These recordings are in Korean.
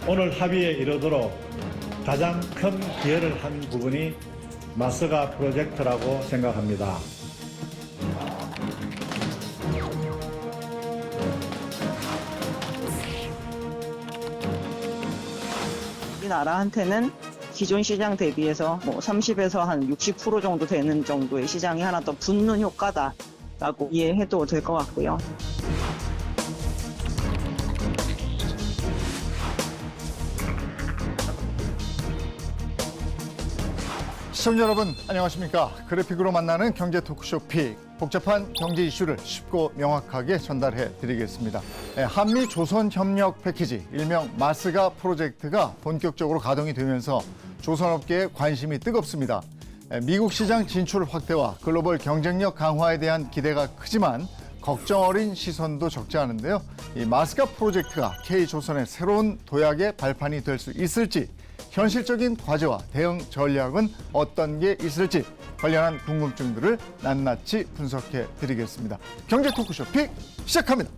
오늘 합의에 이르도록 가장 큰 기여를 한 부분이 마스가 프로젝트라고 생각합니다. 우리나라한테는 기존 시장 대비해서 30에서 한 60% 정도 되는 정도의 시장이 하나 더 붙는 효과다라고 이해해도 될 것 같고요. 시청자 여러분 안녕하십니까. 그래픽으로 만나는 경제 토크쇼 픽. 복잡한 경제 이슈를 쉽고 명확하게 전달해 드리겠습니다. 한미 조선 협력 패키지 일명 마스가 프로젝트가 본격적으로 가동이 되면서 조선업계의 관심이 뜨겁습니다. 미국 시장 진출 확대와 글로벌 경쟁력 강화에 대한 기대가 크지만 걱정 어린 시선도 적지 않은데요. 이 마스가 프로젝트가 K조선의 새로운 도약의 발판이 될 수 있을지, 현실적인 과제와 대응 전략은 어떤 게 있을지 관련한 궁금증들을 낱낱이 분석해 드리겠습니다. 경제 토크쇼 픽 시작합니다.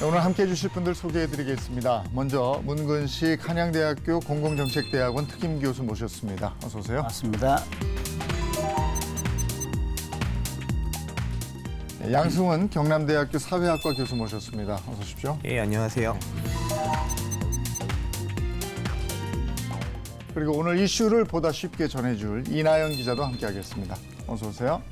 오늘 함께해 주실 분들 소개해 드리겠습니다. 먼저 문근식 한양대학교 공공정책대학원 특임교수 모셨습니다. 어서 오세요. 맞습니다. 양승훈 경남대학교 사회학과 교수 모셨습니다. 어서 오십시오. 예, 안녕하세요. 그리고 오늘 이슈를 보다 쉽게 전해줄 이나영 기자도 함께하겠습니다. 어서 오세요.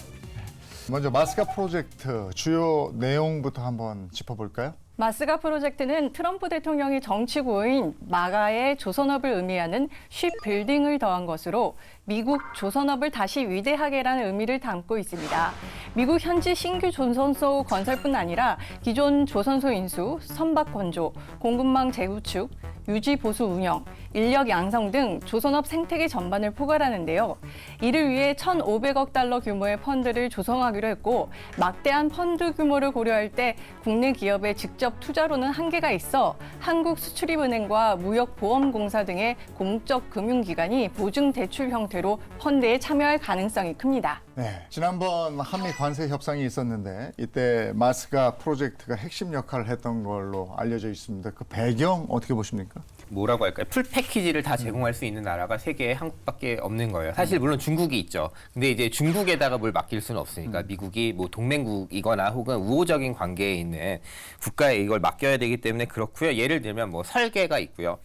먼저 마스가 프로젝트 주요 내용부터 한번 짚어볼까요? 마스가 프로젝트는 트럼프 대통령의 정치구호인 마가의 조선업을 의미하는 쉽빌딩을 더한 것으로 미국 조선업을 다시 위대하게라는 의미를 담고 있습니다. 미국 현지 신규 조선소 건설뿐 아니라 기존 조선소 인수, 선박 건조, 공급망 재구축, 유지 보수 운영, 인력 양성 등 조선업 생태계 전반을 포괄하는데요. 이를 위해 1,500억 달러 규모의 펀드를 조성하기로 했고, 막대한 펀드 규모를 고려할 때 국내 기업의 직접 투자로는 한계가 있어 한국수출입은행과 무역보험공사 등의 공적 금융기관이 보증 대출 형태로 펀드에 참여할 가능성이 큽니다. 네, 지난번 한미 관세 협상이 있었는데 이때 마스가 프로젝트가 핵심 역할을 했던 걸로 알려져 있습니다. 그 배경 어떻게 보십니까? 뭐라고 할까요? 풀 패키지를 다 제공할 수 있는 나라가 세계에 한국밖에 없는 거예요. 사실 물론 중국이 있죠. 근데 이제 중국에다가 뭘 맡길 수는 없으니까 미국이 뭐 동맹국이거나 혹은 우호적인 관계에 있는 국가에 이걸 맡겨야 되기 때문에 그렇고요. 예를 들면 뭐 설계가 있고요.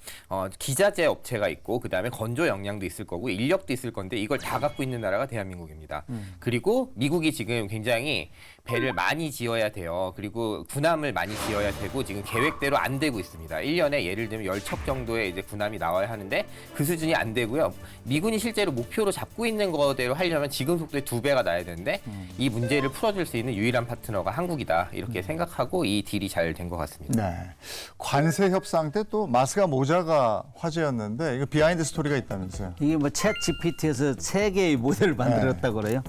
기자재 업체가 있고 그다음에 건조 역량도 있을 거고 인력도 있을 건데 이걸 다 갖고 있는 나라가 대한민국입니다. 그리고 미국이 지금 굉장히 배를 많이 지어야 돼요. 그리고 군함을 많이 지어야 되고 지금 계획대로 안 되고 있습니다. 1년에 예를 들면 10척 정도의 이제 군함이 나와야 하는데 그 수준이 안 되고요. 미군이 실제로 목표로 잡고 있는 거대로 하려면 지금 속도의 2배가 나야 되는데 이 문제를 풀어줄 수 있는 유일한 파트너가 한국이다. 이렇게 생각하고 이 딜이 잘 된 것 같습니다. 네, 관세 협상 때 또 마스가 모자가 화제였는데 이거 비하인드 스토리가 있다면서요? 이게 뭐 챗 GPT에서 3개의 모델을 만들었다고 그래요.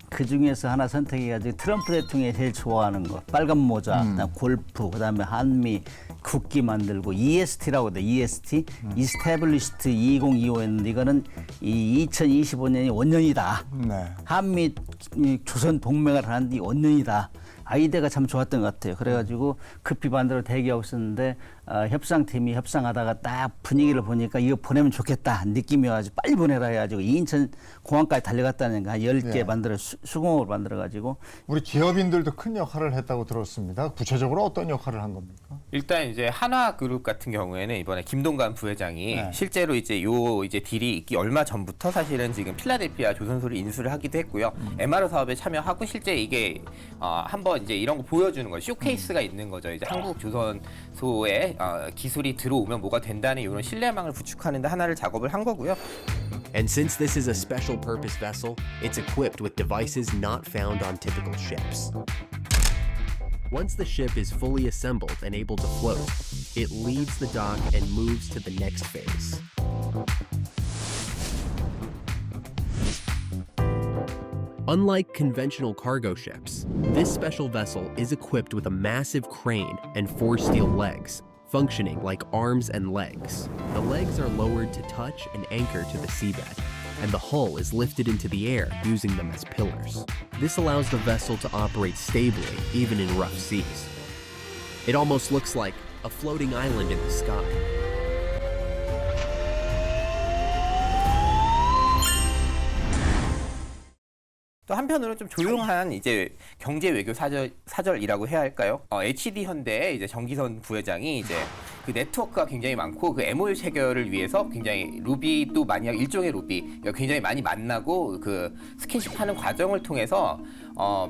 그 중에서 하나 선택해가지고 트럼프 대통령이 제일 좋아하는 거 빨간 모자, 그다음 골프, 그다음에 한미 국기 만들고 EST라고 돼. EST, Established 2025였는데 이거는 이 2025년이 원년이다. 네. 한미 조선 동맹을 하는 이 원년이다. 아이디어가 참 좋았던 것 같아요. 그래가지고 급히 만들어 대기하고 있었는데 협상팀이 협상하다가 딱 분위기를 보니까 이거 보내면 좋겠다 느낌이 와가지고 빨리 보내라 해가지고 인천 공항까지 달려갔다는 거 한 10개 네. 만들어 수공업을 만들어가지고 우리 기업인들도 큰 역할을 했다고 들었습니다. 구체적으로 어떤 역할을 한 겁니까? 일단 이제 한화그룹 같은 경우에는 이번에 김동관 부회장이 네. 실제로 이제 이제 딜이 있기 얼마 전부터 사실은 지금 필라델피아 조선소를 인수를 하기도 했고요. MRO 사업에 참여하고 실제 이게 한번 이제 이런 거 보여주는 거예요. 쇼케이스가 있는 거죠. 이제 한국 조선소의 기술이 들어오면 뭐가 된다는 이런 신뢰망을 구축하는 데 하나를 작업을 한 거고요. And since this is a special purpose vessel, it's equipped with devices not found on typical ships. Once the ship is fully assembled and able to float, it leaves the dock and moves to the next phase. Unlike conventional cargo ships, this special vessel is equipped with a massive crane and 4 steel legs, functioning like arms and legs. The legs are lowered to touch and anchor to the seabed. and the hull is lifted into the air using them as pillars. This allows the vessel to operate stably, even in rough seas. It almost looks like a floating island in the sky. 또 한편으로는 좀 조용한 이제 경제 외교 사절이라고 해야 할까요? HD 현대의 이제 정기선 부회장이 이제 그 네트워크가 굉장히 많고 그 MOU 체결을 위해서 굉장히 로비도 많이 하고 일종의 로비 굉장히 많이 만나고 그 스킨십하는 과정을 통해서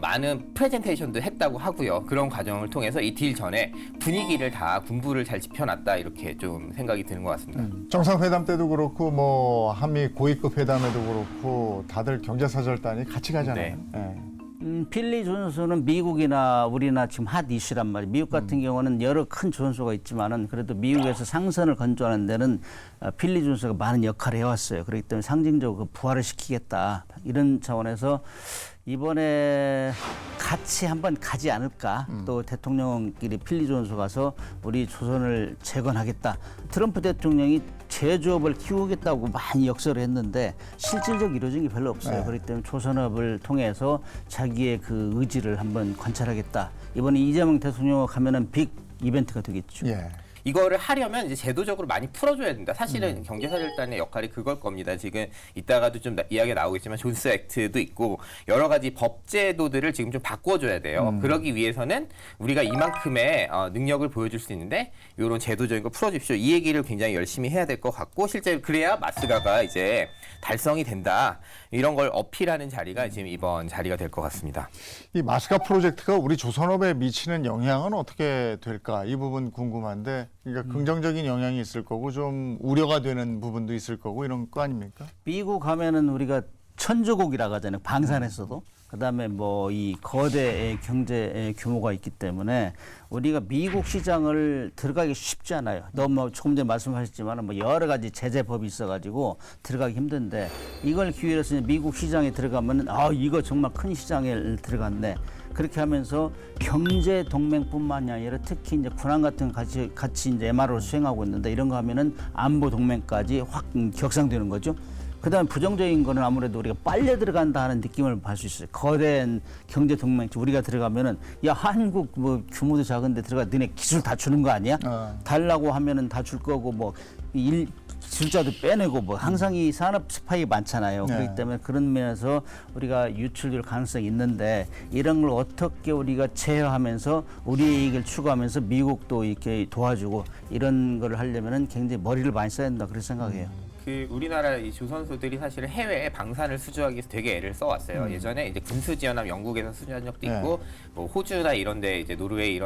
많은 프레젠테이션도 했다고 하고요. 그런 과정을 통해서 이 딜 전에 분위기를 다 군부를 잘 지펴놨다 이렇게 좀 생각이 드는 것 같습니다. 정상회담 때도 그렇고 뭐 한미 고위급 회담에도 그렇고 다들 경제사절단이 같이 가잖아요. 예. 필리 조선소는 미국이나 우리나 지금 핫 이슈란 말이에요. 미국 같은 경우는 여러 큰 조선소가 있지만은 그래도 미국에서 상선을 건조하는 데는 필리 조선소가 많은 역할을 해왔어요. 그렇기 때문에 상징적으로 부활을 시키겠다 이런 차원에서 이번에 같이 한번 가지 않을까. 또 대통령끼리 필리 조선소 가서 우리 조선을 재건하겠다. 트럼프 대통령이 제조업을 키우겠다고 많이 역설을 했는데 실질적으로 이루어진 게 별로 없어요. 네. 그렇기 때문에 조선업을 통해서 자기의 그 의지를 한번 관찰하겠다. 이번에 이재명 대통령 가면은 빅 이벤트가 되겠죠. 예. 이거를 하려면 이제 제도적으로 많이 풀어줘야 된다. 사실은 경제사절단의 역할이 그걸 겁니다. 지금 이따가도 좀 이야기가 나오겠지만 존스 액트도 있고 여러 가지 법제도들을 지금 좀 바꿔줘야 돼요. 그러기 위해서는 우리가 이만큼의 능력을 보여줄 수 있는데 이런 제도적인 거 풀어주십시오. 이 얘기를 굉장히 열심히 해야 될 것 같고 실제 그래야 마스가가 이제 달성이 된다. 이런 걸 어필하는 자리가 지금 이번 자리가 될 것 같습니다. 이 마스가 프로젝트가 우리 조선업에 미치는 영향은 어떻게 될까? 이 부분 궁금한데, 그러니까 긍정적인 영향이 있을 거고 좀 우려가 되는 부분도 있을 거고 이런 거 아닙니까? 미국 가면은 우리가 천조국이라고 하잖아요. 방산에서도. 그다음에 뭐 이 거대의 경제 규모가 있기 때문에 우리가 미국 시장을 들어가기 쉽지 않아요. 너무 조금 전에 말씀하셨지만 뭐 여러 가지 제재법이 있어가지고 들어가기 힘든데 이걸 기회로 해서 미국 시장에 들어가면은 이거 정말 큰 시장에 들어갔네. 그렇게 하면서 경제 동맹뿐만이 아니라 특히 이제 군함 같은 거 같이 이제 MR을 수행하고 있는데 이런 거 하면은 안보 동맹까지 확 격상되는 거죠. 그다음에 부정적인 거는 아무래도 우리가 빨려 들어간다 하는 느낌을 받을 수 있어요. 거대한 경제 동맹 우리가 들어가면은 야 한국 뭐 규모도 작은데 들어가 너네 기술 다 주는 거 아니야? 달라고 하면은 다 줄 거고 뭐 기술자도 빼내고 뭐 항상 이 산업 스파이 많잖아요. 네. 그렇기 때문에 그런 면에서 우리가 유출될 가능성이 있는데 이런 걸 어떻게 우리가 제어하면서 우리의 이익을 추구하면서 미국도 이렇게 도와주고 이런 걸 하려면은 굉장히 머리를 많이 써야 된다 그렇게 생각해요. 그 우리나라 이 조선소들이 사실은 해외에 방산을 수주하기 위해서 되게 애를 써왔어요. 예전에 이제 군수 지원함 영국에서 수주한 적도 있고, 뭐 호주나 이런데 이제 노르웨이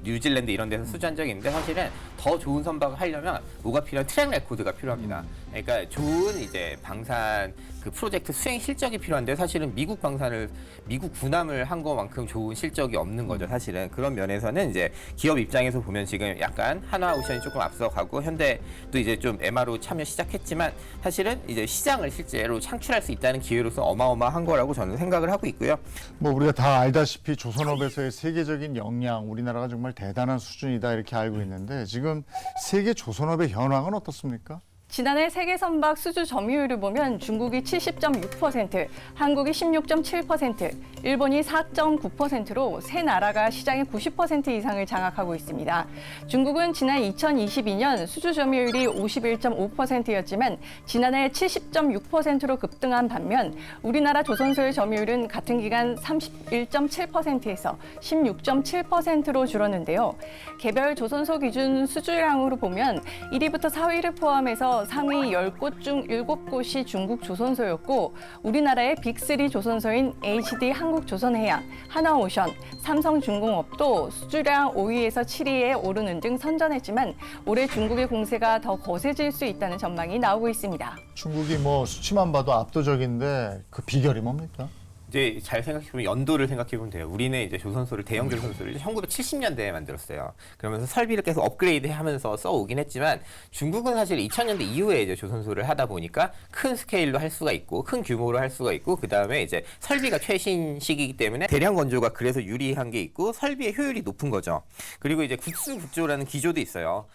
뉴질랜드 이런 데서 수주한 적이 있는데 사실은 더 좋은 선박을 하려면 뭐가 필요한 트랙 레코드가 필요합니다. 그러니까 좋은 이제 방산 그 프로젝트 수행 실적이 필요한데 사실은 미국 군함을 한 것만큼 좋은 실적이 없는 거죠. 사실은 그런 면에서는 이제 기업 입장에서 보면 지금 약간 하나오션이 조금 앞서가고 현대도 이제 좀 MRO 참여 시작했지만 사실은 이제 시장을 실제로 창출할 수 있다는 기회로서 어마어마한 거라고 저는 생각을 하고 있고요. 뭐 우리가 다 알다시피 조선업에서의 세계적인 역량, 우리나라가 정말 대단한 수준이다 이렇게 알고 있는데 지금 세계 조선업의 현황은 어떻습니까? 지난해 세계 선박 수주 점유율을 보면 중국이 70.6%, 한국이 16.7%, 일본이 4.9%로 세 나라가 시장의 90% 이상을 장악하고 있습니다. 중국은 지난 2022년 수주 점유율이 51.5%였지만 지난해 70.6%로 급등한 반면 우리나라 조선소의 점유율은 같은 기간 31.7%에서 16.7%로 줄었는데요. 개별 조선소 기준 수주량으로 보면 1위부터 4위를 포함해서 상위 10곳 중 7곳이 중국 조선소였고 우리나라의 빅3 조선소인 HD 한국조선해양, 하나오션, 삼성중공업도 수주량 5위에서 7위에 오르는 등 선전했지만 올해 중국의 공세가 더 거세질 수 있다는 전망이 나오고 있습니다. 중국이 뭐 수치만 봐도 압도적인데 그 비결이 뭡니까? 이제 잘 생각해보면 연도를 생각해보면 돼요. 우리는 이제 조선소를 대형 조선소를 1970년대에 만들었어요. 그러면서 설비를 계속 업그레이드하면서 써오긴 했지만 중국은 사실 2000년대 이후에 이제 조선소를 하다 보니까 큰 스케일로 할 수가 있고 큰 규모로 할 수가 있고 그 다음에 이제 설비가 최신식이기 때문에 대량 건조가 그래서 유리한 게 있고 설비의 효율이 높은 거죠. 그리고 이제 국수국조라는 기조도 있어요.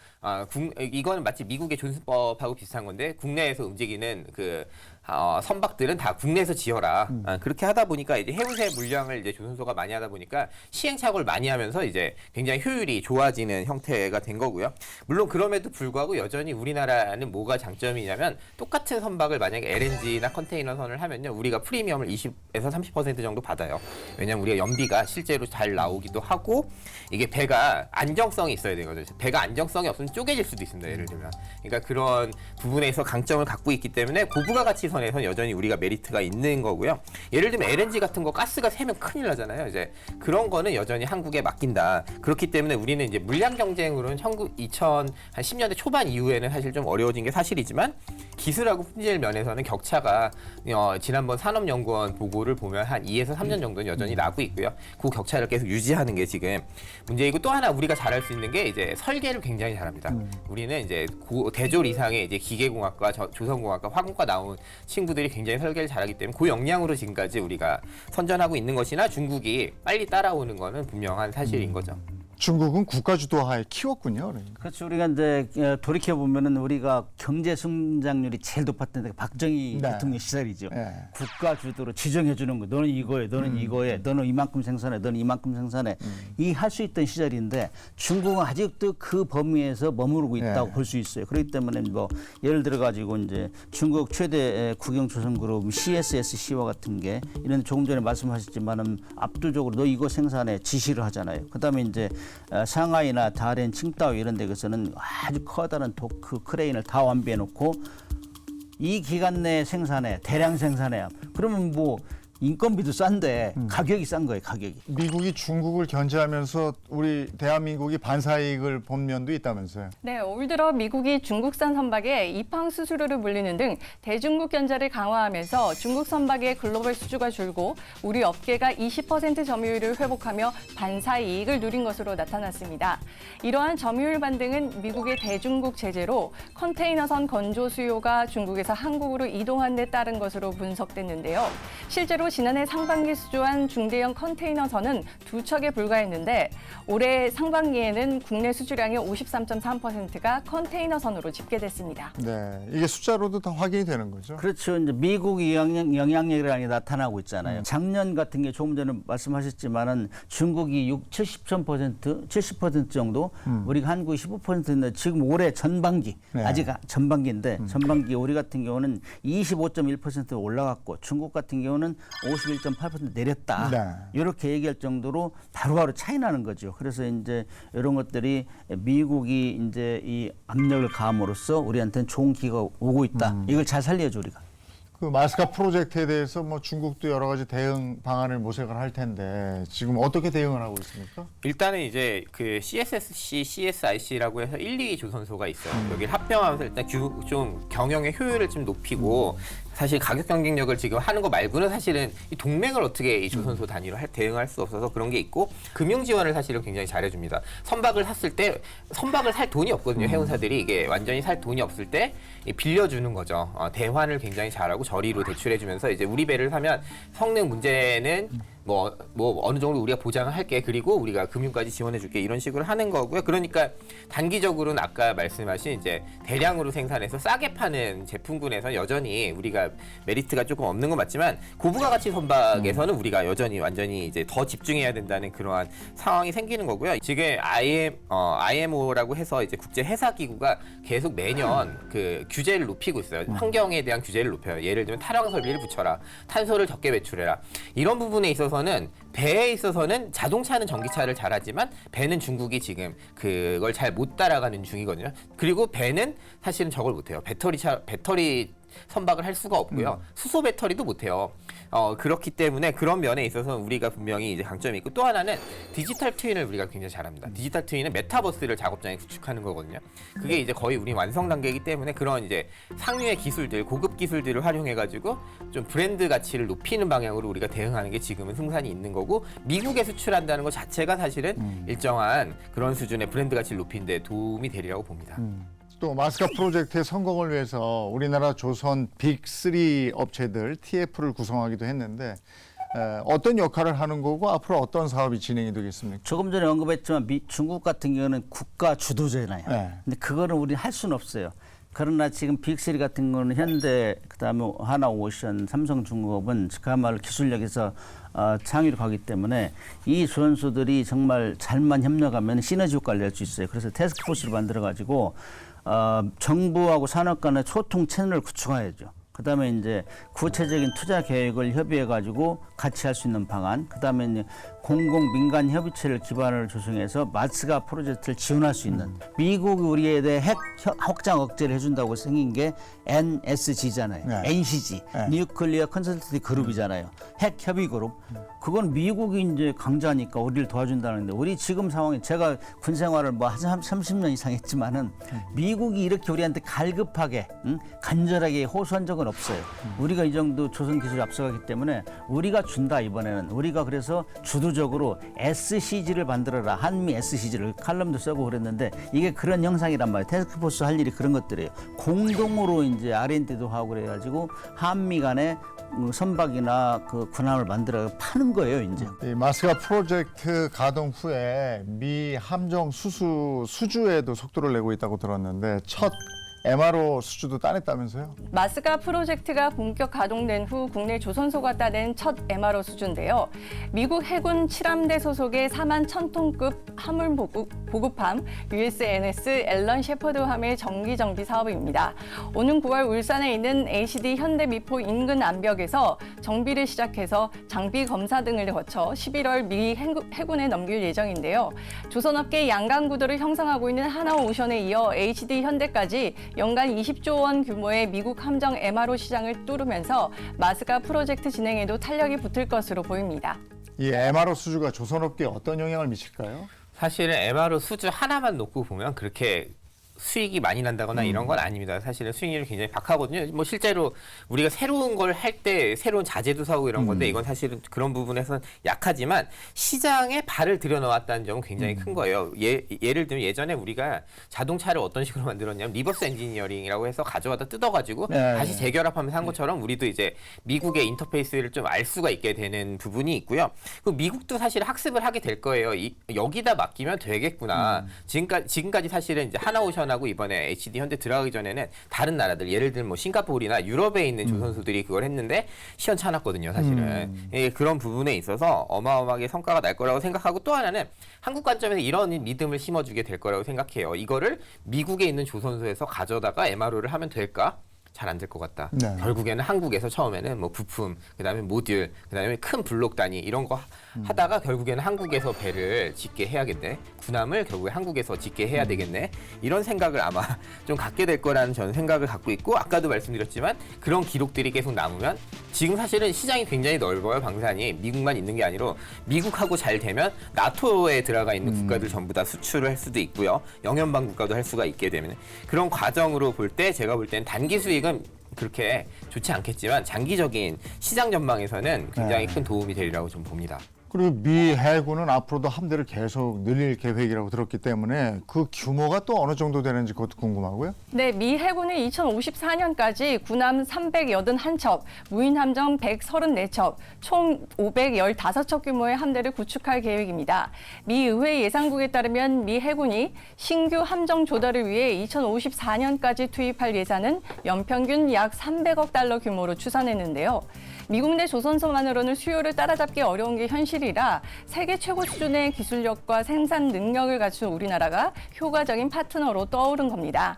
이거는 마치 미국의 존슨법하고 비슷한 건데 국내에서 움직이는 그 선박들은 다 국내에서 지어라. 그렇게 하다 보니까 이제 해운세 물량을 이제 조선소가 많이 하다 보니까 시행착오를 많이 하면서 이제 굉장히 효율이 좋아지는 형태가 된 거고요. 물론 그럼에도 불구하고 여전히 우리나라는 뭐가 장점이냐면 똑같은 선박을 만약에 LNG나 컨테이너선을 하면요. 우리가 프리미엄을 20에서 30% 정도 받아요. 왜냐면 우리가 연비가 실제로 잘 나오기도 하고 이게 배가 안정성이 있어야 되거든요. 배가 안정성이 없으면 쪼개질 수도 있습니다. 예를 들면. 그러니까 그런 부분에서 강점을 갖고 있기 때문에 고부가 가치 선에서는 여전히 우리가 메리트가 있는 거고요. 예를 들면 LNG 같은 거 가스가 새면 큰일 나잖아요. 이제 그런 거는 여전히 한국에 맡긴다. 그렇기 때문에 우리는 이제 물량 경쟁으로는 2010년대 초반 이후에는 사실 좀 어려워진 게 사실이지만 기술하고 품질 면에서는 격차가 지난번 산업연구원 보고를 보면 한 2에서 3년 정도는 여전히 나고 있고요. 그 격차를 계속 유지하는 게 지금 문제이고 또 하나 우리가 잘할 수 있는 게 이제 설계를 굉장히 잘합니다. 우리는 이제 대졸 이상의 이제 기계공학과, 조선공학과, 화공과 나온 친구들이 굉장히 설계를 잘하기 때문에 그 역량으로 지금까지 우리가 선전하고 있는 것이나 중국이 빨리 따라오는 거는 분명한 사실인 거죠. 중국은 국가 주도하에 키웠군요. 그러니까. 그렇죠. 우리가 이제 돌이켜 보면은 우리가 경제 성장률이 제일 높았던 데가 박정희 네. 대통령 시절이죠. 네. 국가 주도로 지정해 주는 거. 너는 이거에, 너는 이거에, 너는 이만큼 생산해, 너는 이만큼 생산해. 이 할 수 있던 시절인데 중국은 아직도 그 범위에서 머무르고 있다고 네. 볼 수 있어요. 그렇기 때문에 뭐 예를 들어 가지고 이제 중국 최대 국영조선그룹 CSSC와 같은 게 이런 조금 전에 말씀하셨지만은 압도적으로 너 이거 생산해 지시를 하잖아요. 그다음에 이제 상하이나 다롄, 칭다오 이런 데에서는 아주 커다란 도크 크레인을 다 완비해 놓고 이 기간 내에 생산해, 대량 생산해. 그러면 뭐 인건비도 싼데 가격이 싼 거예요, 가격이. 미국이 중국을 견제하면서 우리 대한민국이 반사이익을 본 면도 있다면서요. 네, 올 들어 미국이 중국산 선박에 입항 수수료를 물리는 등 대중국 견제를 강화하면서 중국 선박의 글로벌 수주가 줄고 우리 업계가 20% 점유율을 회복하며 반사 이익을 누린 것으로 나타났습니다. 이러한 점유율 반등은 미국의 대중국 제재로 컨테이너선 건조 수요가 중국에서 한국으로 이동한 데 따른 것으로 분석됐는데요. 실제로 지난해 상반기 수주한 중대형 컨테이너선은 2척에 불과했는데 올해 상반기에는 국내 수주량의 53.3%가 컨테이너선으로 집계됐습니다. 네, 이게 숫자로도 다 확인이 되는 거죠. 그렇죠. 이제 미국이 영향력이라는 게 나타나고 있잖아요. 작년 같은 게 조금 전에 말씀하셨지만은 중국이 70% 정도, 우리가 한국이 15%인데 지금 올해 전반기, 네. 아직 전반기인데 전반기 우리 같은 경우는 25.1% 올라갔고 중국 같은 경우는 51.8% 내렸다. 네. 이렇게 얘기할 정도로 바로바로 차이 나는 거죠. 그래서 이제 이런 것들이 미국이 이제 이 압력을 가함으로써 우리한테는 좋은 기회가 오고 있다. 이걸 잘 살려야죠, 우리가. 그 마스카 프로젝트에 대해서 뭐 중국도 여러 가지 대응 방안을 모색을 할 텐데 지금 어떻게 대응을 하고 있습니까? 일단은 이제 그 CSSC, CSIC라고 해서 1, 2 조선소가 있어요. 여기를 합병하면서 일단 좀 경영의 효율을 좀 높이고 사실 가격 경쟁력을 지금 하는 거 말고는 사실은 이 동맹을 어떻게 이 조선소 단위로 대응할 수 없어서 그런 게 있고 금융 지원을 사실은 굉장히 잘해줍니다. 선박을 샀을 때 선박을 살 돈이 없거든요. 해운사들이 이게 완전히 살 돈이 없을 때 빌려주는 거죠. 대환을 굉장히 잘하고 저리로 대출해주면서 이제 우리 배를 사면 성능 문제는 뭐 어느 정도 우리가 보장을 할게 그리고 우리가 금융까지 지원해줄게 이런 식으로 하는 거고요. 그러니까 단기적으로는 아까 말씀하신 이제 대량으로 생산해서 싸게 파는 제품군에서 여전히 우리가 메리트가 조금 없는 건 맞지만 고부가 가치 선박에서는 우리가 여전히 완전히 이제 더 집중해야 된다는 그러한 상황이 생기는 거고요. 지금 IMO라고 해서 이제 국제 해사 기구가 계속 매년 그 규제를 높이고 있어요. 환경에 대한 규제를 높여요. 예를 들면 탈환 설비를 붙여라, 탄소를 적게 배출해라. 이런 부분에 있어서는 배에 있어서는 자동차는 전기차를 잘하지만 배는 중국이 지금 그걸 잘 못 따라가는 중이거든요. 그리고 배는 사실은 저걸 못해요. 배터리 선박을 할 수가 없고요. 수소 배터리도 못해요. 그렇기 때문에 그런 면에 있어서 우리가 분명히 이제 강점이 있고 또 하나는 디지털 트윈을 우리가 굉장히 잘합니다. 디지털 트윈은 메타버스를 작업장에 구축하는 거거든요. 그게 이제 거의 우리 완성 단계이기 때문에 그런 이제 상류의 기술들, 고급 기술들을 활용해가지고 좀 브랜드 가치를 높이는 방향으로 우리가 대응하는 게 지금은 승산이 있는 거고 미국에 수출한다는 것 자체가 사실은 일정한 그런 수준의 브랜드 가치를 높이는 데 도움이 되리라고 봅니다. 또 마스카 프로젝트의 성공을 위해서 우리나라 조선 빅3 업체들 TF를 구성하기도 했는데 어떤 역할을 하는 거고 앞으로 어떤 사업이 진행이 되겠습니까? 조금 전에 언급했지만 중국 같은 경우는 국가 주도제잖아요. 네. 근데 그거는 우리는 할 수는 없어요. 그러나 지금 빅3 같은 거는 현대, 그다음에 하나오션, 삼성중공업은 그야말로 기술력에서 창의로 가기 때문에 이 조선소들이 정말 잘만 협력하면 시너지 효과를 낼 수 있어요. 그래서 태스크포스를 만들어가지고 정부하고 산업 간의 소통 채널을 구축해야죠. 그다음에 이제 구체적인 투자 계획을 협의해가지고 같이 할 수 있는 방안, 그다음에 이제 공공 민간 협의체를 기반으로 조성해서 마스가 프로젝트를 지원할 수 있는, 미국이 우리에 대해 핵 확장 억제를 해준다고 생긴 게 NSG잖아요. 네. NCG, 네. 뉴클리어 컨설턴트 그룹이잖아요. 핵 협의 그룹. 그건 미국이 이제 강자니까 우리를 도와준다는데, 우리 지금 상황에 제가 군 생활을 뭐 한 30년 이상 했지만은 미국이 이렇게 우리한테 갈급하게 간절하게 호소한 적은 없어요. 우리가 이 정도 조선 기술이 앞서가기 때문에 우리가 준다. 이번에는 우리가 그래서 주도적으로 SCG를 만들어라. 한미 SCG를 칼럼도 쓰고 그랬는데 이게 그런 형상이란 말이에요. 태스크포스 할 일이 그런 것들이에요. 공동으로 이제 R&D도 하고 그래가지고 한미 간에 선박이나 그 군함을 만들어 파는 거예요, 이제. 이 마스가 프로젝트 가동 후에 미 함정 수주에도 속도를 내고 있다고 들었는데 첫 MRO 수주도 따냈다면서요? 마스가 프로젝트가 본격 가동된 후 국내 조선소가 따낸 첫 MRO 수주인데요. 미국 해군 7함대 소속의 4만 1000톤급 화물 보급함 USNS 앨런 셰퍼드함의 정기 정비 사업입니다. 오는 9월 울산에 있는 ACD 현대미포 인근 암벽에서 정비를 시작해서 장비 검사 등을 거쳐 11월 미 해군에 넘길 예정인데요. 조선업계 양강 구도를 형성하고 있는 하나오션에 이어 HD 현대까지 연간 20조 원 규모의 미국 함정 MRO 시장을 뚫으면서 마스가 프로젝트 진행에도 탄력이 붙을 것으로 보입니다. 이 MRO 수주가 조선업계에 어떤 영향을 미칠까요? 사실은 MRO 수주 하나만 놓고 보면 그렇게 수익이 많이 난다거나 이런 건 아닙니다. 사실은 수익률이 굉장히 박하거든요. 뭐 실제로 우리가 새로운 걸 할 때 새로운 자재도 사고 이런 건데 이건 사실은 그런 부분에서는 약하지만 시장에 발을 들여놓았다는 점은 굉장히 큰 거예요. 예를 들면 예전에 우리가 자동차를 어떤 식으로 만들었냐면 리버스 엔지니어링이라고 해서 가져와다 뜯어가지고 네, 다시 네. 재결합하면서 한 것처럼 우리도 이제 미국의 인터페이스를 좀 알 수가 있게 되는 부분이 있고요. 그 미국도 사실 학습을 하게 될 거예요. 여기다 맡기면 되겠구나. 지금까지 사실은 이제 하나오션 하고 이번에 HD 현대 들어가기 전에는 다른 나라들 예를 들면 뭐 싱가포르나 유럽에 있는 조선소들이 그걸 했는데 시원찮았거든요, 사실은. 예, 그런 부분에 있어서 어마어마하게 성과가 날 거라고 생각하고 또 하나는 한국 관점에서 이런 믿음을 심어주게 될 거라고 생각해요. 이거를 미국에 있는 조선소에서 가져다가 MRO를 하면 될까? 잘 안 될 것 같다. 네. 결국에는 한국에서 처음에는 뭐 부품, 그다음에 모듈, 그다음에 큰 블록 단위 이런 거 하다가 결국에는 한국에서 배를 짓게 해야겠네. 군함을 결국에 한국에서 짓게 해야 되겠네. 이런 생각을 아마 좀 갖게 될 거라는 저는 생각을 갖고 있고 아까도 말씀드렸지만 그런 기록들이 계속 남으면 지금 사실은 시장이 굉장히 넓어요. 방산이 미국만 있는 게 아니라 미국하고 잘 되면 나토에 들어가 있는 국가들 전부 다 수출을 할 수도 있고요. 영연방 국가도 할 수가 있게 되면 그런 과정으로 볼 때 제가 볼 때는 단기 수익은 그렇게 좋지 않겠지만 장기적인 시장 전망에서는 굉장히 큰 도움이 되리라고 좀 봅니다. 그리고 미 해군은 앞으로도 함대를 계속 늘릴 계획이라고 들었기 때문에 그 규모가 또 어느 정도 되는지 그것도 궁금하고요. 네, 미 해군은 2054년까지 군함 381척, 무인 함정 134척, 총 515척 규모의 함대를 구축할 계획입니다. 미 의회 예산국에 따르면 미 해군이 신규 함정 조달을 위해 2054년까지 투입할 예산은 연평균 약 300억 달러 규모로 추산했는데요. 미국 내 조선소만으로는 수요를 따라잡기 어려운 게 현실이라 세계 최고 수준의 기술력과 생산 능력을 갖춘 우리나라가 효과적인 파트너로 떠오른 겁니다.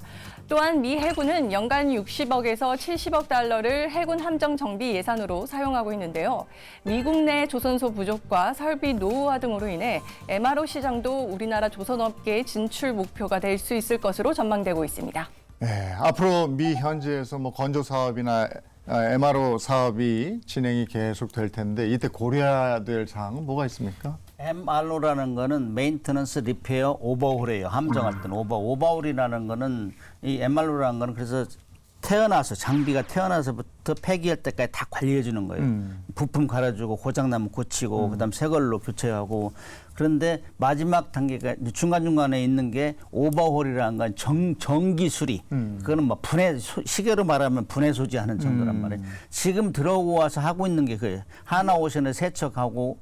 또한 미 해군은 연간 60억에서 70억 달러를 해군 함정 정비 예산으로 사용하고 있는데요. 미국 내 조선소 부족과 설비 노후화 등으로 인해 MRO 시장도 우리나라 조선업계의 진출 목표가 될 수 있을 것으로 전망되고 있습니다. 네, 앞으로 미 현지에서 뭐 건조 사업이나 MRO 사업이 진행이 계속 될 텐데 이때 고려해야 될 사항은 뭐가 있습니까? MRO라는 거는 메인터넌스 리페어 오버홀이에요. 함정할 때는 오버홀이라는 거는 이 MRO라는 거는 그래서 태어나서 장비가 태어나서부터 폐기할 때까지 다 관리해 주는 거예요. 부품 갈아주고 고장나면 고치고 그다음 새 걸로 교체하고 그런데 마지막 단계가 중간중간에 있는 게 오버홀이라는 건 정기 수리. 그거는 뭐 시계로 말하면 분해 소지하는 정도란 말이에요. 지금 들어와서 하고 있는 게 그예요. 하나오션에 세척하고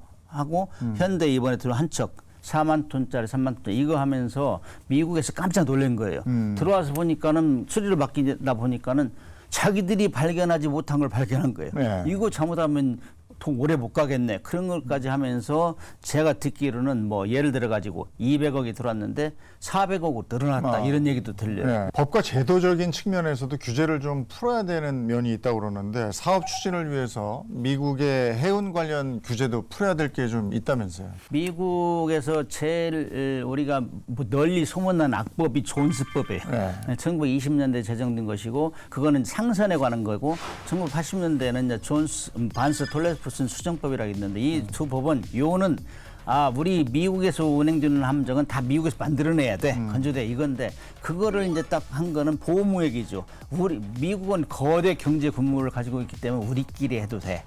현대 이번에 들어 한 척. 4만 톤짜리, 3만 톤 이거 하면서 미국에서 깜짝 놀란 거예요. 들어와서 보니까는 수리를 맡기다 보니까는 자기들이 발견하지 못한 걸 발견한 거예요. 네. 이거 잘못하면 오래 못 가겠네. 그런 것까지 하면서 제가 듣기로는 뭐 예를 들어 가지고 200억이 들어왔는데 400억으로 늘어났다 이런 얘기도 들려요. 네. 법과 제도적인 측면에서도 규제를 좀 풀어야 되는 면이 있다고 그러는데 사업 추진을 위해서 미국의 해운 관련 규제도 풀어야 될 게 좀 있다면서요. 미국에서 제일 우리가 뭐 널리 소문난 악법이 존스법이에요. 네. 1920년대 제정된 것이고 그거는 상선에 관한 거고 1980년대에는 이제 존스 반스 톨레프슨 수정법이라고 있는데 이 두 법은 요는 우리 미국에서 운행되는 함정은 다 미국에서 만들어내야 돼. 건조돼 이건데 그거를 이제 딱 한 거는 보호무역이죠. 미국은 거대 경제 군무를 가지고 있기 때문에 우리끼리 해도 돼.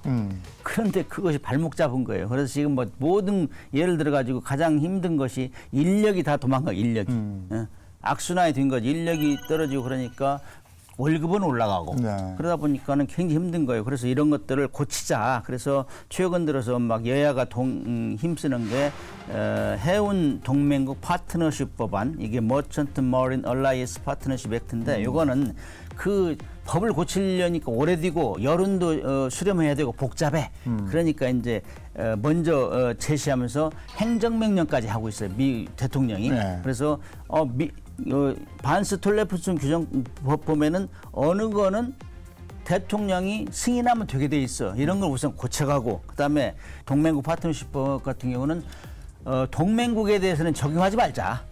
그런데 그것이 발목 잡은 거예요. 그래서 지금 뭐 모든 예를 들어 가지고 가장 힘든 것이 인력이 다 도망가 인력이. 악순환이 된 거지. 인력이 떨어지고 그러니까 월급은 올라가고 네. 그러다 보니까는 굉장히 힘든 거예요. 그래서 이런 것들을 고치자. 그래서 최근 들어서 막 여야가 힘쓰는 게 해운 동맹국 파트너십 법안 이게 머천트 머린 얼라이언스 파트너십 액트인데 이거는 그 법을 고치려니까 오래되고 여론도 수렴해야 되고 복잡해. 그러니까 이제 먼저 제시하면서 행정명령까지 하고 있어요. 미 대통령이. 네. 그래서 반스 톨레프슨 규정법 보면은 어느 거는 대통령이 승인하면 되게 돼 있어. 이런 걸 우선 고쳐가고 그다음에 동맹국 파트너십법 같은 경우는 동맹국에 대해서는 적용하지 말자.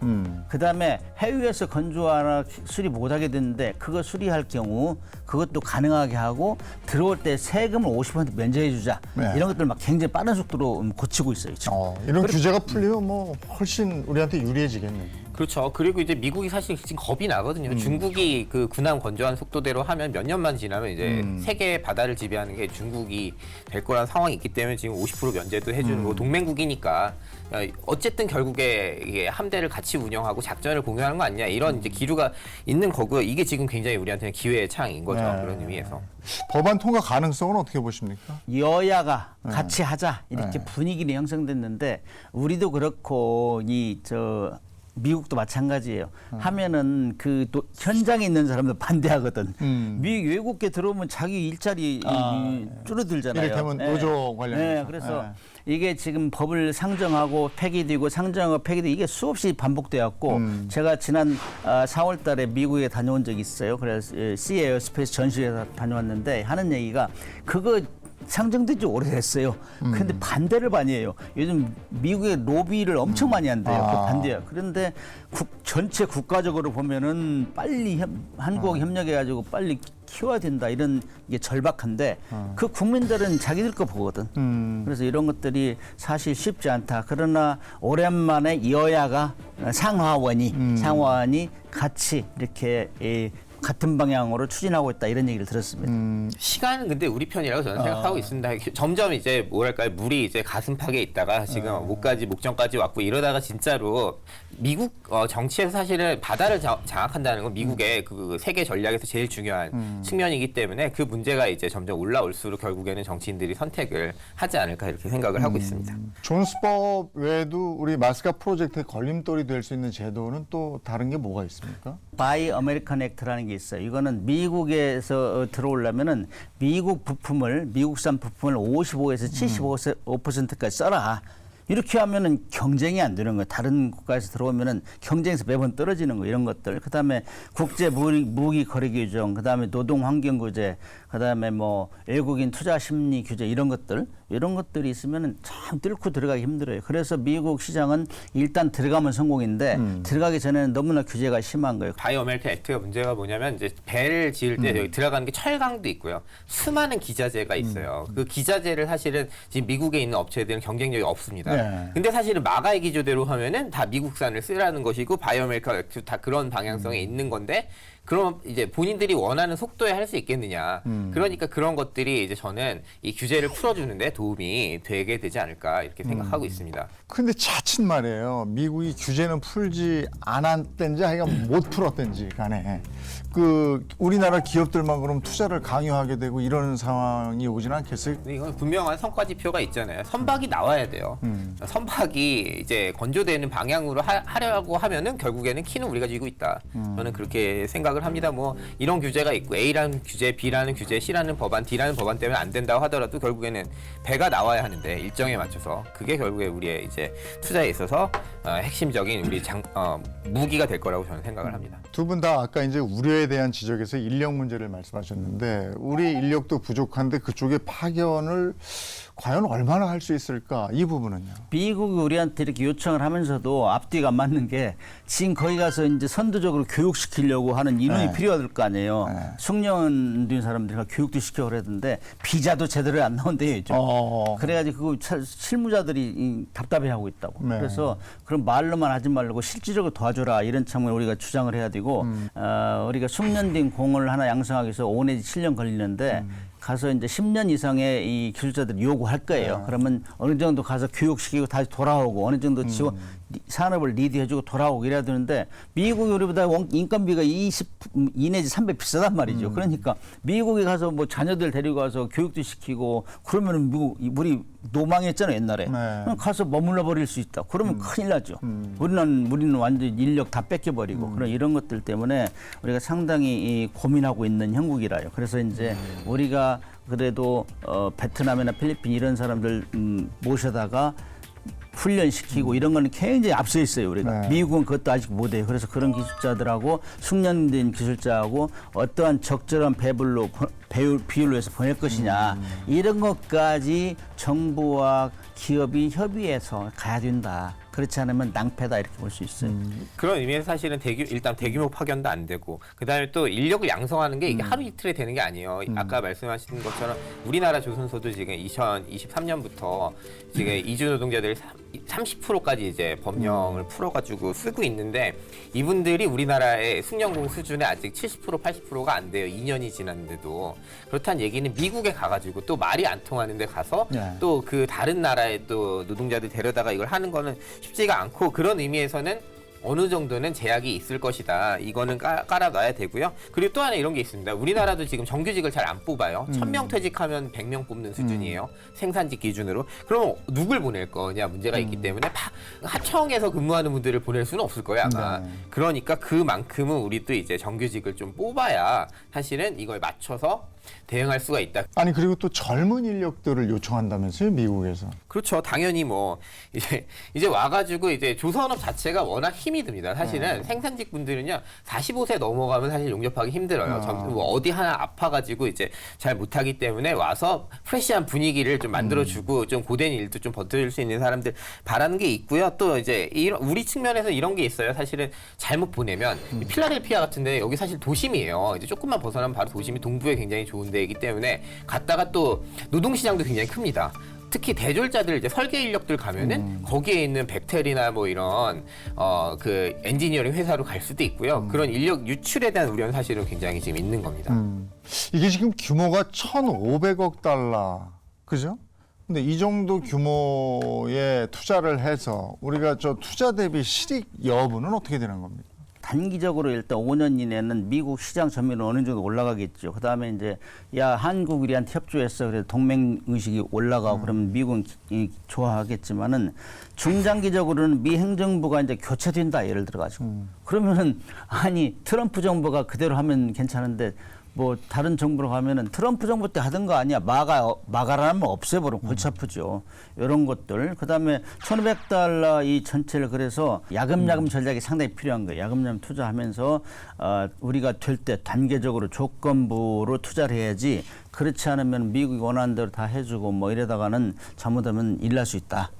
그다음에 해외에서 건조하나 수리 못하게 됐는데 그거 수리할 경우 그것도 가능하게 하고 들어올 때 세금을 50% 면제해 주자. 네. 이런 것들 막 굉장히 빠른 속도로 고치고 있어요. 지금. 이런 규제가 풀리면 뭐 훨씬 우리한테 유리해지겠네요. 그렇죠. 그리고 이제 미국이 사실 지금 겁이 나거든요. 중국이 그 군함 건조한 속도대로 하면 몇 년만 지나면 이제 세계 바다를 지배하는 게 중국이 될 거란 상황이 있기 때문에 지금 50% 면제도 해주는 거 동맹국이니까 어쨌든 결국에 이게 함대를 같이 운영하고 작전을 공유하는 거 아니냐 이런 이제 기류가 있는 거고요. 이게 지금 굉장히 우리한테는 기회의 창인 거죠. 네. 그런 의미에서. 법안 통과 가능성은 어떻게 보십니까? 여야가 같이 하자 이렇게 네. 분위기는 형성됐는데 우리도 그렇고 미국도 마찬가지예요. 하면은 현장에 있는 사람들 반대하거든. 미 외국계 들어오면 자기 일자리 줄어들잖아요. 이를테면 노조 관련해서. 그래서 이게 지금 법을 상정하고 폐기되고 상정하고 폐기되고 이게 수없이 반복되었고 제가 지난 4월 달에 미국에 다녀온 적이 있어요. 그래서 C 에어스페이스 전시회에 다녀왔는데 하는 얘기가 그거 상정된 지 오래됐어요. 그런데 반대를 많이 해요. 요즘 미국의 로비를 엄청 많이 한대요. 그 반대야. 그런데 전체 국가적으로 보면은 빨리 한국하고 협력해가지고 빨리 키워야 된다. 이런 게 절박한데 그 국민들은 자기들 거 보거든. 그래서 이런 것들이 사실 쉽지 않다. 그러나 오랜만에 여야가 상하원이 같이 이렇게 같은 방향으로 추진하고 있다 이런 얘기를 들었습니다. 시간은 근데 우리 편이라고 저는 생각하고 있습니다. 점점 이제 뭐랄까요 물이 이제 가슴팍에 있다가 지금 목전까지 왔고 이러다가 진짜로 미국 정치에서 사실은 바다를 장악한다는 건 미국의 그 세계 전략에서 제일 중요한 측면이기 때문에 그 문제가 이제 점점 올라올수록 결국에는 정치인들이 선택을 하지 않을까 이렇게 생각을 하고 있습니다. 존스법 외에도 우리 마스카 프로젝트의 걸림돌이 될 수 있는 제도는 또 다른 게 뭐가 있습니까? 바이 아메리칸 액트라는 게 있어요. 이거는 미국에서 들어오려면은 미국산 부품을 55에서 75%까지 써라. 이렇게 하면은 경쟁이 안 되는 거예요. 다른 국가에서 들어오면은 경쟁에서 매번 떨어지는 거 이런 것들. 그다음에 국제 무기 거래 규정, 그다음에 노동 환경 규제, 그다음에 뭐 외국인 투자 심리 규제 이런 것들이 있으면은 참 뚫고 들어가기 힘들어요. 그래서 미국 시장은 일단 들어가면 성공인데 들어가기 전에는 너무나 규제가 심한 거예요. 바이 아메리칸 액트가 문제가 뭐냐면 이제 배를 지을 때 여기 들어가는 게 철강도 있고요. 수많은 기자재가 있어요. 그 기자재를 사실은 지금 미국에 있는 업체들은 경쟁력이 없습니다. 네. 근데 사실은 마가의 기조대로 하면은 다 미국산을 쓰라는 것이고 바이 아메리칸 액트 다 그런 방향성에 있는 건데 그럼 이제 본인들이 원하는 속도에 할 수 있겠느냐. 그러니까 그런 것들이 이제 저는 이 규제를 풀어주는데 도움이 되게 되지 않을까 이렇게 생각하고 있습니다. 근데 자칫 말이에요. 미국이 규제는 풀지 않았든지 하여간 못 풀었든지 간에 그 우리나라 기업들만 그럼 투자를 강요하게 되고 이런 상황이 오진 않겠어요? 근데 이건 분명한 성과 지표가 있잖아요. 선박이 나와야 돼요. 선박이 이제 건조되는 방향으로 하려고 하면은 결국에는 키는 우리가 쥐고 있다. 저는 그렇게 생각을 합니다. 뭐 이런 규제가 있고 A라는 규제, B라는 규제, C라는 법안, D라는 법안 때문에 안 된다고 하더라도 결국에는 배가 나와야 하는데 일정에 맞춰서 그게 결국에 우리의 이제 투자에 있어서 핵심적인 우리 무기가 될 거라고 저는 생각을 합니다. 두 분 다 아까 이제 우려에 대한 지적에서 인력 문제를 말씀하셨는데 우리 인력도 부족한데 그쪽에 파견을 과연 얼마나 할 수 있을까 이 부분은요. 미국이 우리한테 이렇게 요청을 하면서도 앞뒤가 안 맞는 게 지금 거기 가서 이제 선두적으로 교육시키려고 하는 인원이 네. 필요할 거 아니에요. 네. 숙련된 사람들이 교육도 시키고 그랬는데 비자도 제대로 안 나온대요. 요즘. 그래가지고 그거 실무자들이 답답해하고 있다고. 네. 그래서 그런 말로만 하지 말고 실질적으로 도와줘라 이런 차원을 우리가 주장을 해야 되고 우리가 숙련된 공을 하나 양성하기 위해서 5 내지 7년 걸리는데 가서 이제 10년 이상의 이 기술자들이 요구할 거예요. 네. 그러면 어느 정도 가서 교육시키고 다시 돌아오고 어느 정도 지원 산업을 리드해주고 돌아오고 이래야 되는데 미국이 우리보다 인건비가 2 내지 3배 비싸단 말이죠. 그러니까 미국에 가서 뭐 자녀들 데리고 가서 교육도 시키고 그러면은 우리 노망했잖아요 옛날에. 네. 그럼 가서 머물러 버릴 수 있다. 그러면 큰일 나죠. 우리는 완전 인력 다 뺏겨버리고 그런 이런 것들 때문에 우리가 상당히 고민하고 있는 형국이라요. 그래서 이제 우리가 그래도 베트남이나 필리핀 이런 사람들 모셔다가 훈련시키고 이런 거는 굉장히 앞서 있어요 우리가. 네. 미국은 그것도 아직 못해요. 그래서 그런 기술자들하고 숙련된 기술자하고 어떠한 적절한 비율로 해서 보낼 것이냐 이런 것까지 정부와 기업이 협의해서 가야 된다. 그렇지 않으면 낭패다 이렇게 볼 수 있어요. 그런 의미에서 사실은 일단 대규모 파견도 안 되고 그다음에 또 인력을 양성하는 게 이게 하루 이틀에 되는 게 아니에요. 아까 말씀하신 것처럼 우리나라 조선소도 지금 2023년부터 지금 이주 노동자들 30%까지 이제 법령을 풀어가지고 쓰고 있는데 이분들이 우리나라의 숙련공 수준에 아직 70% 80%가 안 돼요. 2년이 지났는데도. 그렇다는 얘기는 미국에 가가지고 또 말이 안 통하는데 가서 네. 또 그 다른 나라의 또 노동자들 데려다가 이걸 하는 거는 쉽지가 않고 그런 의미에서는 어느 정도는 제약이 있을 것이다. 이거는 깔아놔야 되고요. 그리고 또 하나 이런 게 있습니다. 우리나라도 지금 정규직을 잘 안 뽑아요. 1000명 퇴직하면 100명 뽑는 수준이에요. 생산직 기준으로. 그럼 누굴 보낼 거냐 문제가 있기 때문에 하청에서 근무하는 분들을 보낼 수는 없을 거예요 아마. 네. 그러니까 그만큼은 우리도 이제 정규직을 좀 뽑아야 사실은 이걸 맞춰서 대응할 수가 있다. 아니 그리고 또 젊은 인력들을 요청한다면서요 미국에서. 그렇죠. 당연히 뭐 이제 와가지고 이제 조선업 자체가 워낙 힘이 듭니다. 사실은 생산직 분들은요 45세 넘어가면 사실 용접하기 힘들어요. 뭐 어디 하나 아파가지고 이제 잘 못하기 때문에 와서 프레시한 분위기를 좀 만들어주고 좀 고된 일도 좀 버텨줄 수 있는 사람들 바라는 게 있고요. 또 이제 우리 측면에서 이런 게 있어요. 사실은 잘못 보내면 필라델피아 같은데 여기 사실 도심이에요. 이제 조금만 벗어나면 바로 도심이 동부에 굉장히 좋은 데이기 때문에 갔다가 또 노동시장도 굉장히 큽니다. 특히 대졸자들 이제 설계 인력들 가면은 거기에 있는 벡텔이나 뭐 이런 그 엔지니어링 회사로 갈 수도 있고요. 그런 인력 유출에 대한 우려는 사실은 굉장히 지금 있는 겁니다. 이게 지금 규모가 1,500억 달러, 그죠? 근데 이 정도 규모의 투자를 해서 우리가 저 투자 대비 실익 여부는 어떻게 되는 겁니까? 단기적으로 일단 5년 이내는 미국 시장 점유율은 어느 정도 올라가겠죠. 그다음에 이제 한국 우리한테 협조했어. 그래서 동맹 의식이 올라가고 그러면 미국은 좋아하겠지만은 중장기적으로는 미 행정부가 이제 교체된다 예를 들어 가지고 그러면은 아니 트럼프 정부가 그대로 하면 괜찮은데 뭐 다른 정부로 가면은 트럼프 정부 때 하던 거 아니야. 막아라면 없애버려. 골치 아프죠. 이런 것들. 그다음에 1,500달러 이 전체를 그래서 야금야금 전략이 상당히 필요한 거예요. 야금야금 투자하면서 우리가 될 때 단계적으로 조건부로 투자를 해야지 그렇지 않으면 미국이 원하는 대로 다 해주고 뭐 이러다가는 잘못하면 일 날 수 있다.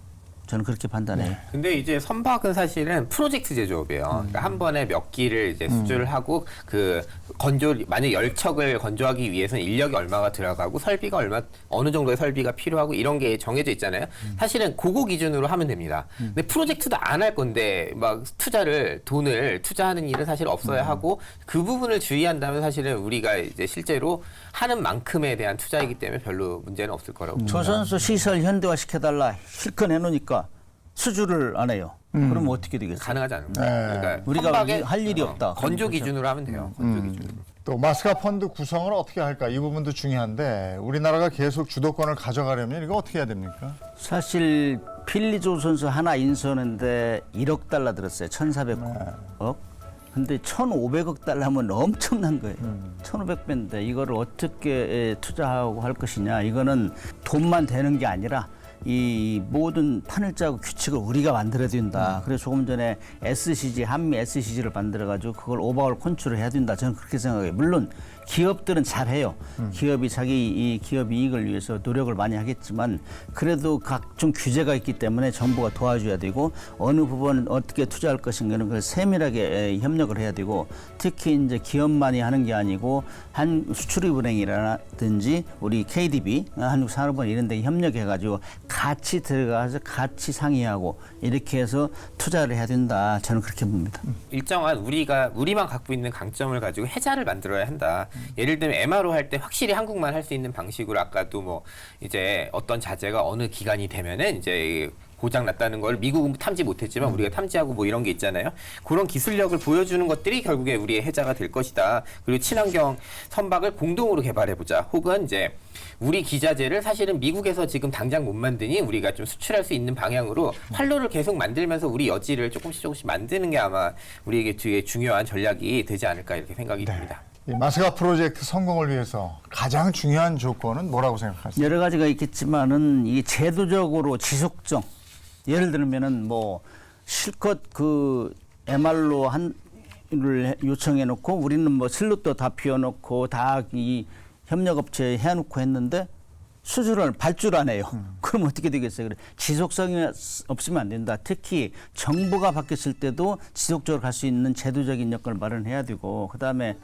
저는 그렇게 판단해요. 근데 이제 선박은 사실은 프로젝트 제조업이에요. 그러니까 한 번에 몇 기를 이제 수주를 하고 그 건조 만약 열척을 건조하기 위해서는 인력이 얼마가 들어가고 설비가 어느 정도의 설비가 필요하고 이런 게 정해져 있잖아요. 사실은 그거 기준으로 하면 됩니다. 근데 프로젝트도 안 할 건데 막 돈을 투자하는 일은 사실 없어야 하고 그 부분을 주의한다면 사실은 우리가 이제 실제로 하는 만큼에 대한 투자이기 때문에 별로 문제는 없을 거라고 봅니다. 조선소 시설 현대화 시켜달라 실컷 해놓으니까 수주를 안 해요. 그럼 어떻게 되겠어요? 가능하지 않습니다. 네. 그러니까 우리가 선박에 할 일이 없다. 건조 기준으로 하면 돼요. 건조 기준으로. 또 마스카 펀드 구성을 어떻게 할까 이 부분도 중요한데 우리나라가 계속 주도권을 가져가려면 이거 어떻게 해야 됩니까? 사실 필리조선소 하나 인수하는데 1억 달러 들었어요. 1,400억. 근데 1,500억 달러면 엄청난 거예요. 1,500배인데 이거를 어떻게 투자하고 할 것이냐. 이거는 돈만 되는 게 아니라 이 모든 판을 짜고 규칙을 우리가 만들어야 된다. 그래서 조금 전에 SCG, 한미 SCG를 만들어가지고 그걸 오버올 컨트롤 해야 된다. 저는 그렇게 생각해요. 물론 기업들은 잘해요. 기업이 자기 이 기업 이익을 위해서 노력을 많이 하겠지만 그래도 각종 규제가 있기 때문에 정부가 도와줘야 되고 어느 부분 어떻게 투자할 것인가는 그걸 세밀하게 협력을 해야 되고 특히 이제 기업만이 하는 게 아니고 한 수출입은행이라든지 우리 KDB, 한국산업원 이런 데 협력해가지고 같이 들어가서 같이 상의하고 이렇게 해서 투자를 해야 된다. 저는 그렇게 봅니다. 일정한 우리만 갖고 있는 강점을 가지고 해자를 만들어야 한다. 예를 들면 MRO 할 때 확실히 한국만 할 수 있는 방식으로 아까도 뭐 이제 어떤 자재가 어느 기간이 되면은 이제 고장 났다는 걸 미국은 탐지 못했지만 우리가 탐지하고 뭐 이런 게 있잖아요. 그런 기술력을 보여주는 것들이 결국에 우리의 해자가 될 것이다. 그리고 친환경 선박을 공동으로 개발해보자. 혹은 이제 우리 기자재를 사실은 미국에서 지금 당장 못 만드니 우리가 좀 수출할 수 있는 방향으로 활로를 계속 만들면서 우리 여지를 조금씩 만드는 게 아마 우리에게 되게 중요한 전략이 되지 않을까 이렇게 생각이 듭니다. 이 마스카 프로젝트 성공을 위해서 가장 중요한 조건은 뭐라고 생각하세요? 여러 가지가 있겠지만은 이 제도적으로 지속성. 예를 들면은 뭐 실컷 그 MR로 한을 요청해 놓고 우리는 뭐 슬롯도 다 비워 놓고 다 이 협력업체에 해 놓고 했는데 수주를 발주를 안 해요. 그럼 어떻게 되겠어요? 그래. 지속성이 없으면 안 된다. 특히 정부가 바뀌었을 때도 지속적으로 갈 수 있는 제도적인 여건을 마련해야 되고 그다음에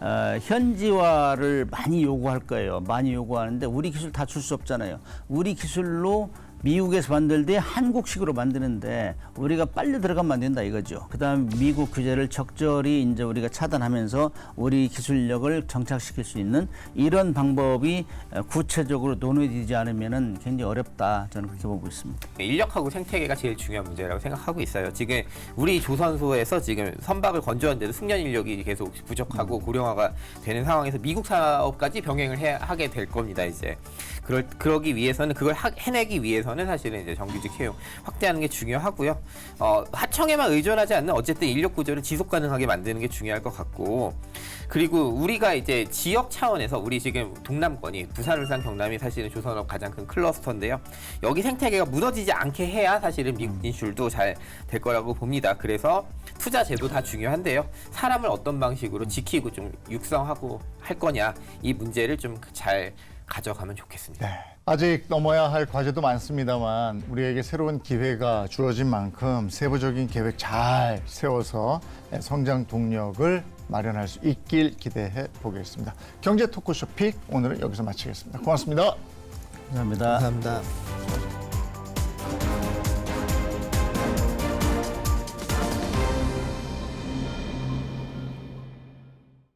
현지화를 많이 요구할 거예요. 많이 요구하는데 우리 기술 다 줄 수 없잖아요. 우리 기술로 미국에서 만들 때 한국식으로 만드는데 우리가 빨리 들어가면 안 된다 이거죠. 그다음 미국 규제를 적절히 이제 우리가 차단하면서 우리 기술력을 정착시킬 수 있는 이런 방법이 구체적으로 논의되지 않으면은 굉장히 어렵다. 저는 그렇게 보고 있습니다. 인력하고 생태계가 제일 중요한 문제라고 생각하고 있어요. 지금 우리 조선소에서 지금 선박을 건조하는데도 숙련 인력이 계속 부족하고 고령화가 되는 상황에서 미국 사업까지 병행을 하게 될 겁니다. 이제 그러기 위해서는 그걸 해내기 위해서는 사실은 이제 정규직 채용 확대하는 게 중요하고요. 하청에만 의존하지 않는 어쨌든 인력 구조를 지속 가능하게 만드는 게 중요할 것 같고 그리고 우리가 이제 지역 차원에서 우리 지금 동남권이 부산, 울산, 경남이 사실은 조선업 가장 큰 클러스터인데요. 여기 생태계가 무너지지 않게 해야 사실은 미국 진출도 잘 될 거라고 봅니다. 그래서 투자 제도 다 중요한데요. 사람을 어떤 방식으로 지키고 좀 육성하고 할 거냐 이 문제를 좀 잘 가져가면 좋겠습니다. 네. 아직 넘어야 할 과제도 많습니다만 우리에게 새로운 기회가 주어진 만큼 세부적인 계획 잘 세워서 성장 동력을 마련할 수 있길 기대해 보겠습니다. 경제 토크쇼 픽 오늘은 여기서 마치겠습니다. 고맙습니다. 감사합니다. 감사합니다.